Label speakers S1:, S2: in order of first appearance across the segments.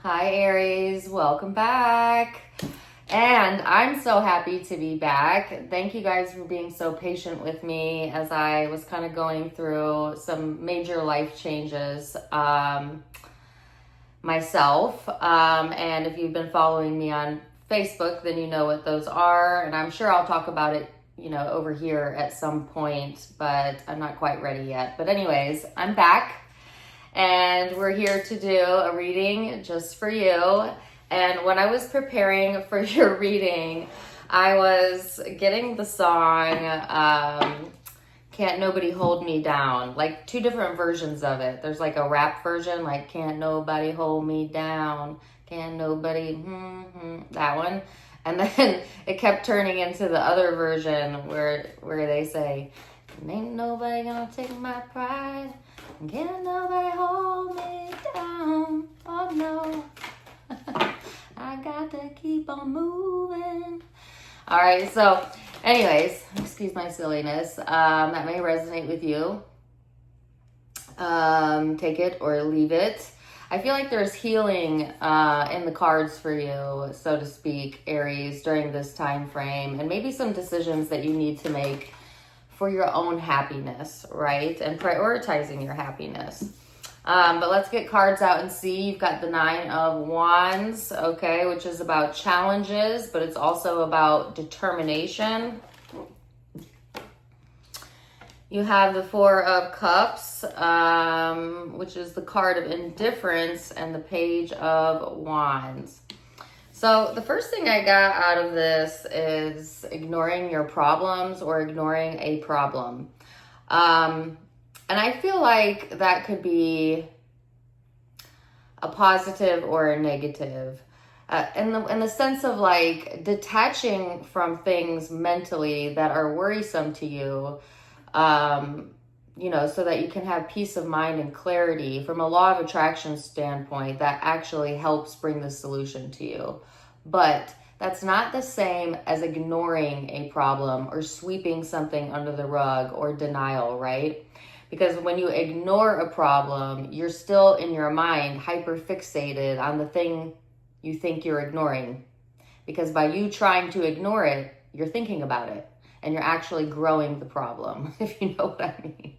S1: Hi Aries, welcome back. And I'm so happy to be back. Thank you guys for being so patient with me as I was kind of going through some major life changes myself. And if you've been following me on Facebook, then you know what those are. And I'm sure I'll talk about it, over here at some point, but I'm not quite ready yet. But anyways, I'm back. And we're here to do a reading just for you. And when I was preparing for your reading, I was getting the song, Can't Nobody Hold Me Down, like two different versions of it. There's like a rap version, like Can't Nobody Hold Me Down, Can't Nobody, that one. And then it kept turning into the other version where they say, ain't nobody gonna take my pride. Can't nobody hold me down. Oh no. I got to keep on moving. All right, so anyways, excuse my silliness. That may resonate with you. Take it or leave it. I feel like there's healing in the cards for you, so to speak, Aries, during this time frame, and maybe some decisions that you need to make for your own happiness, right? And prioritizing your happiness. But let's get cards out and see. You've got the 9 of Wands, okay, which is about challenges, but it's also about determination. You have the 4 of Cups, which is the card of indifference, and the Page of Wands. So the first thing I got out of this is ignoring your problems or ignoring a problem. And I feel like that could be a positive or a negative. In the sense of like detaching from things mentally that are worrisome to you, so that you can have peace of mind and clarity from a law of attraction standpoint that actually helps bring the solution to you. But that's not the same as ignoring a problem or sweeping something under the rug or denial, right? Because when you ignore a problem, you're still in your mind hyper fixated on the thing you think you're ignoring. Because by you trying to ignore it, you're thinking about it and you're actually growing the problem, if you know what I mean.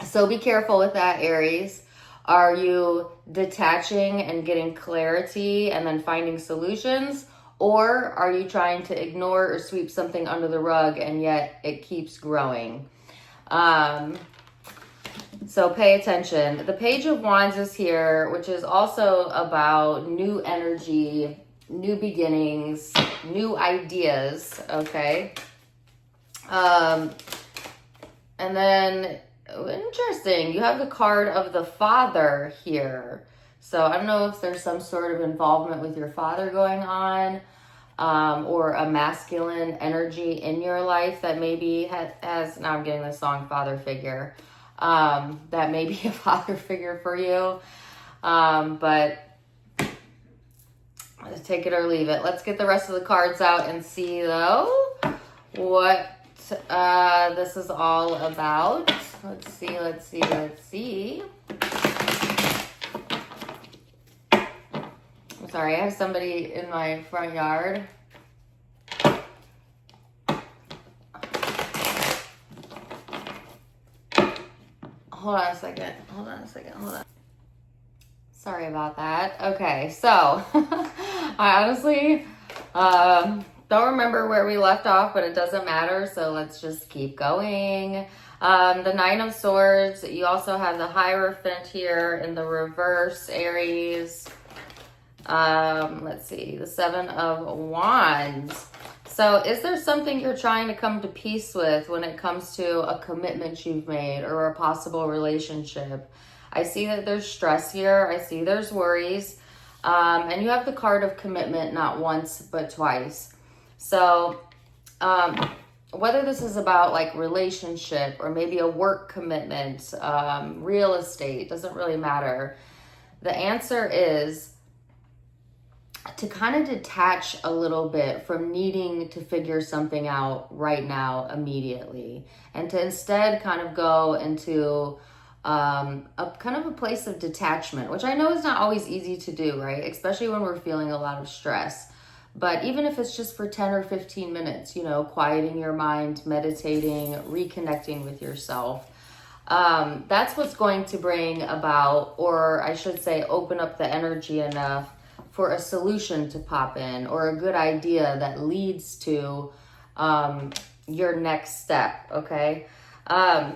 S1: So be careful with that, Aries. Are you detaching and getting clarity and then finding solutions? Or are you trying to ignore or sweep something under the rug and yet it keeps growing? So pay attention. The Page of Wands is here, which is also about new energy, new beginnings, new ideas, okay? And then, interesting, you have the card of the Father here. So I don't know if there's some sort of involvement with your father going on, or a masculine energy in your life that maybe has now I'm getting the song Father Figure, that may be a father figure for you. But take it or leave it. Let's get the rest of the cards out and see, though, what this is all about. Let's see. I'm sorry, I have somebody in my front yard. Hold on a second. Sorry about that. Okay, so I honestly don't remember where we left off, but it doesn't matter, so let's just keep going. The 9 of Swords, you also have the Hierophant here in the reverse, Aries. Let's see, the 7 of Wands. So is there something you're trying to come to peace with when it comes to a commitment you've made or a possible relationship? I see that there's stress here. I see there's worries. And you have the card of commitment not once, but twice. So whether this is about like relationship or maybe a work commitment, real estate, doesn't really matter. The answer is to kind of detach a little bit from needing to figure something out right now, immediately, and to instead kind of go into a kind of a place of detachment, which I know is not always easy to do, right? Especially when we're feeling a lot of stress. But even if it's just for 10 or 15 minutes, you know, quieting your mind, meditating, reconnecting with yourself, that's what's going to bring about, or I should say, open up the energy enough for a solution to pop in, or a good idea that leads to your next step, okay? But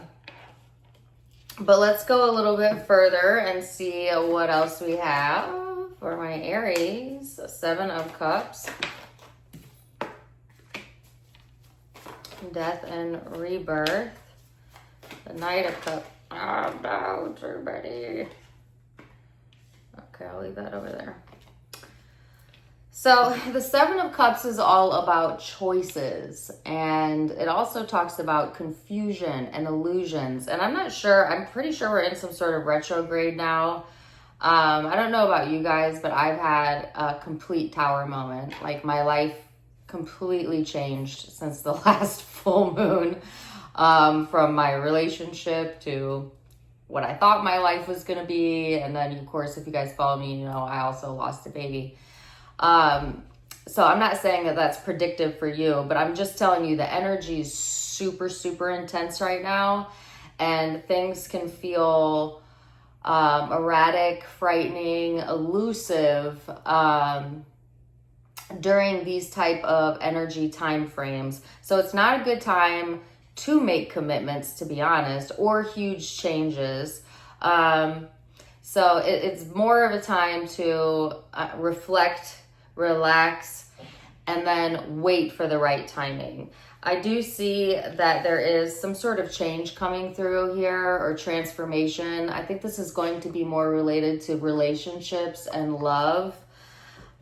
S1: let's go a little bit further and see what else we have for my Aries. Seven of Cups. Death and rebirth. The Knight of Cups. Oh no, everybody. Okay, I'll leave that over there. So the Seven of Cups is all about choices, and it also talks about confusion and illusions. And I'm not sure, I'm pretty sure we're in some sort of retrograde now. I don't know about you guys, but I've had a complete tower moment. Like, my life completely changed since the last full moon, from my relationship to what I thought my life was going to be. And then, of course, if you guys follow me, you know, I also lost a baby. So I'm not saying that that's predictive for you, but I'm just telling you the energy is super, super intense right now, and things can feel erratic, frightening, elusive during these type of energy time frames. So it's not a good time to make commitments, to be honest, or huge changes. So it's more of a time to reflect, relax, and then wait for the right timing. I do see that there is some sort of change coming through here, or transformation. I think this is going to be more related to relationships and love.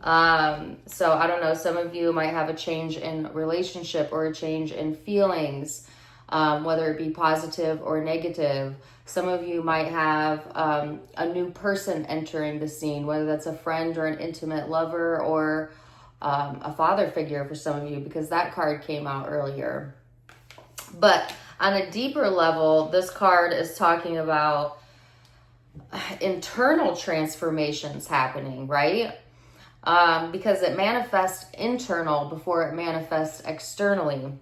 S1: So I don't know, some of you might have a change in relationship or a change in feelings, whether it be positive or negative. Some of you might have a new person entering the scene, whether that's a friend or an intimate lover, or a father figure for some of you, because that card came out earlier. But on a deeper level, this card is talking about internal transformations happening, right? Because it manifests internal before it manifests externally.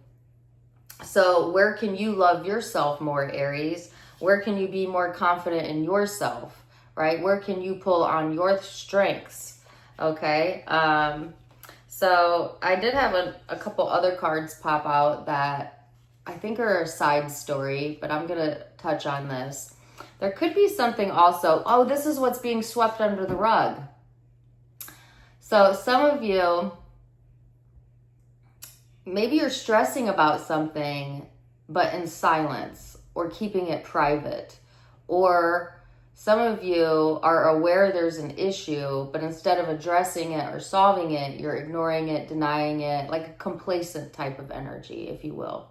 S1: So where can you love yourself more, Aries? Where can you be more confident in yourself, right? Where can you pull on your strengths, okay? So I did have a couple other cards pop out that I think are a side story, but I'm going to touch on this. There could be something also, oh, this is what's being swept under the rug. So some of you, maybe you're stressing about something, but in silence, or keeping it private. Or some of you are aware there's an issue, but instead of addressing it or solving it, you're ignoring it, denying it, like a complacent type of energy, if you will.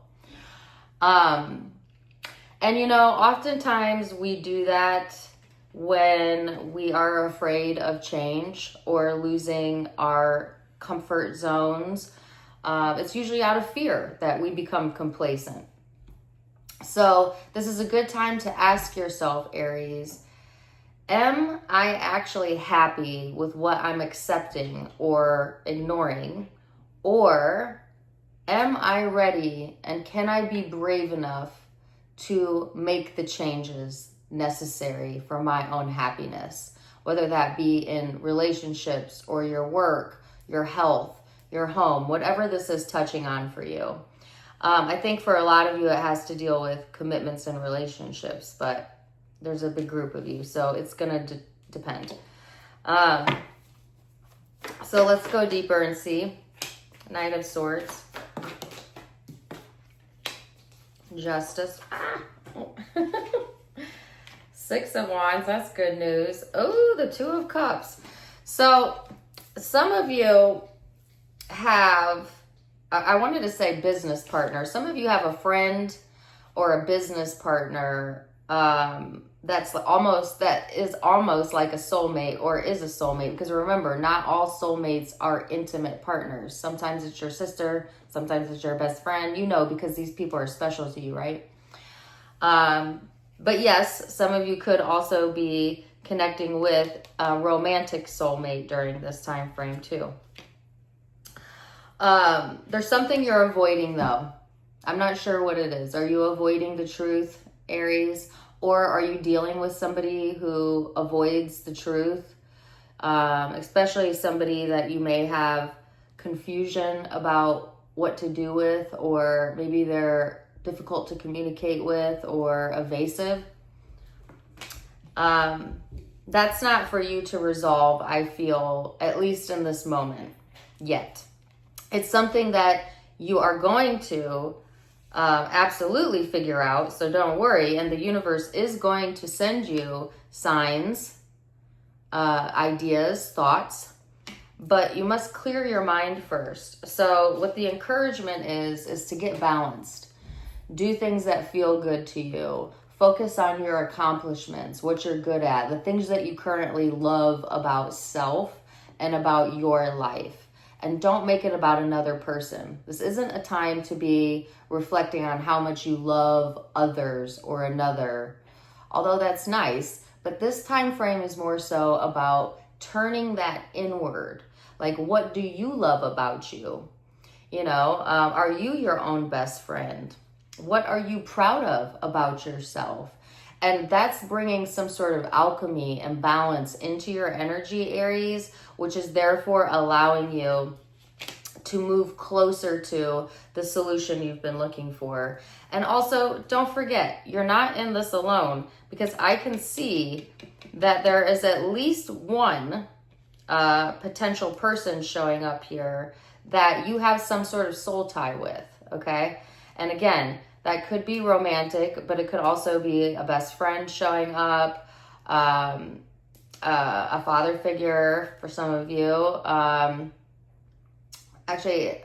S1: And you know, oftentimes we do that when we are afraid of change or losing our comfort zones. It's usually out of fear that we become complacent. So this is a good time to ask yourself, Aries, am I actually happy with what I'm accepting or ignoring? Or am I ready, and can I be brave enough to make the changes necessary for my own happiness? Whether that be in relationships or your work, your health, your home, whatever this is touching on for you. I think for a lot of you, it has to deal with commitments and relationships, but there's a big group of you, so it's going to depend. So let's go deeper and see. Knight of Swords. Justice. Six of Wands, that's good news. Oh, the Two of Cups. So some of you have, I wanted to say business partner. Some of you have a friend or a business partner that is almost like a soulmate, or is a soulmate, because remember, not all soulmates are intimate partners. Sometimes it's your sister, sometimes it's your best friend, you know, because these people are special to you, right? But yes, some of you could also be connecting with a romantic soulmate during this time frame too. There's something you're avoiding though. I'm not sure what it is. Are you avoiding the truth, Aries? Or are you dealing with somebody who avoids the truth? Especially somebody that you may have confusion about what to do with, or maybe they're difficult to communicate with or evasive. That's not for you to resolve, I feel, at least in this moment, yet. It's something that you are going to absolutely figure out, so don't worry. And the universe is going to send you signs, ideas, thoughts, but you must clear your mind first. So what the encouragement is to get balanced. Do things that feel good to you. Focus on your accomplishments, what you're good at, the things that you currently love about self and about your life. And don't make it about another person. This isn't a time to be reflecting on how much you love others or another, although that's nice. But this time frame is more so about turning that inward. Like, what do you love about you? You know, are you your own best friend? What are you proud of about yourself? And that's bringing some sort of alchemy and balance into your energy, Aries, which is therefore allowing you to move closer to the solution you've been looking for. And also, don't forget, you're not in this alone, because I can see that there is at least one potential person showing up here that you have some sort of soul tie with, okay? And again, that could be romantic, but it could also be a best friend showing up, a father figure for some of you. Actually,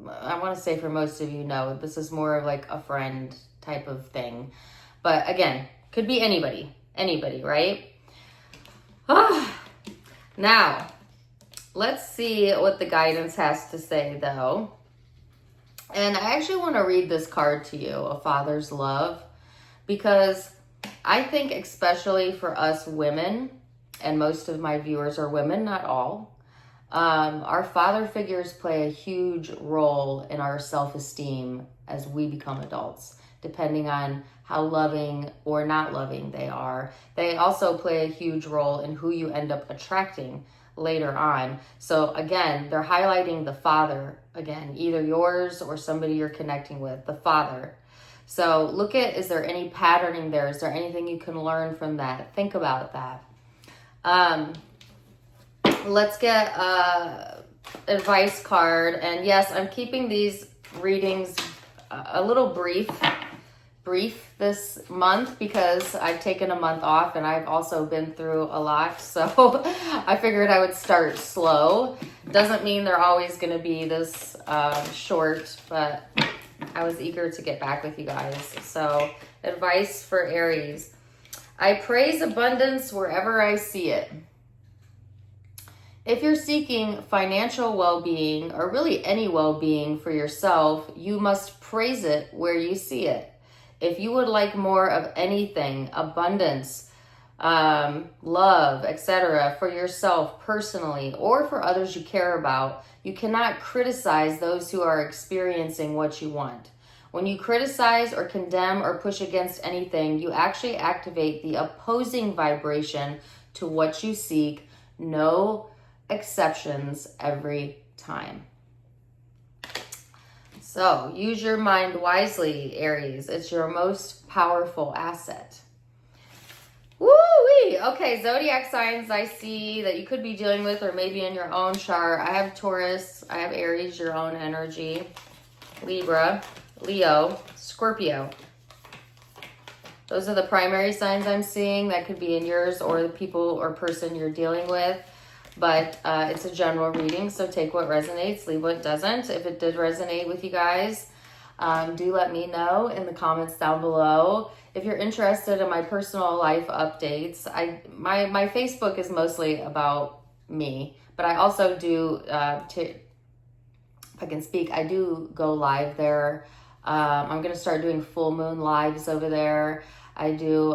S1: I want to say for most of you, no, this is more of like a friend type of thing. But again, could be anybody, right? Now, let's see what the guidance has to say though. And I actually want to read this card to you, A Father's Love, because I think especially for us women, and most of my viewers are women, not all, our father figures play a huge role in our self-esteem as we become adults, depending on how loving or not loving they are. They also play a huge role in who you end up attracting later on. So again, they're highlighting the father, again, either yours or somebody you're connecting with, the father. So look at, is there any patterning there? Is there anything you can learn from that? Think about that. Let's get advice card. And yes, I'm keeping these readings a little brief this month because I've taken a month off and I've also been through a lot. So I figured I would start slow. Doesn't mean they're always going to be this short, but I was eager to get back with you guys. So advice for Aries. I praise abundance wherever I see it. If you're seeking financial well-being or really any well-being for yourself, you must praise it where you see it. If you would like more of anything, abundance, love, etc., for yourself personally or for others you care about, you cannot criticize those who are experiencing what you want. When you criticize or condemn or push against anything, you actually activate the opposing vibration to what you seek. No exceptions every time. So use your mind wisely, Aries. It's your most powerful asset. Woo-wee! Okay, zodiac signs I see that you could be dealing with or maybe in your own chart. I have Taurus, I have Aries, your own energy, Libra, Leo, Scorpio. Those are the primary signs I'm seeing. That could be in yours or the people or person you're dealing with. But it's a general reading, so take what resonates, leave what doesn't. If it did resonate with you guys, do let me know in the comments down below. If you're interested in my personal life updates, my Facebook is mostly about me, but I also do, if I can speak, I do go live there. I'm going to start doing full moon lives over there. I do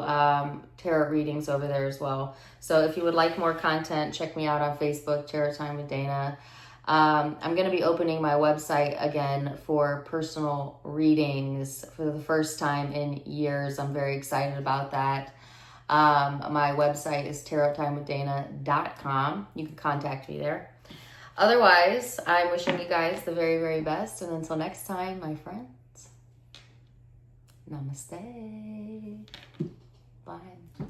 S1: tarot readings over there as well. So if you would like more content, check me out on Facebook, Tarot Time with Dana. I'm going to be opening my website again for personal readings for the first time in years. I'm very excited about that. My website is tarottimewithdana.com. You can contact me there. Otherwise, I'm wishing you guys the very, very best. And until next time, my friends, namaste. Bye.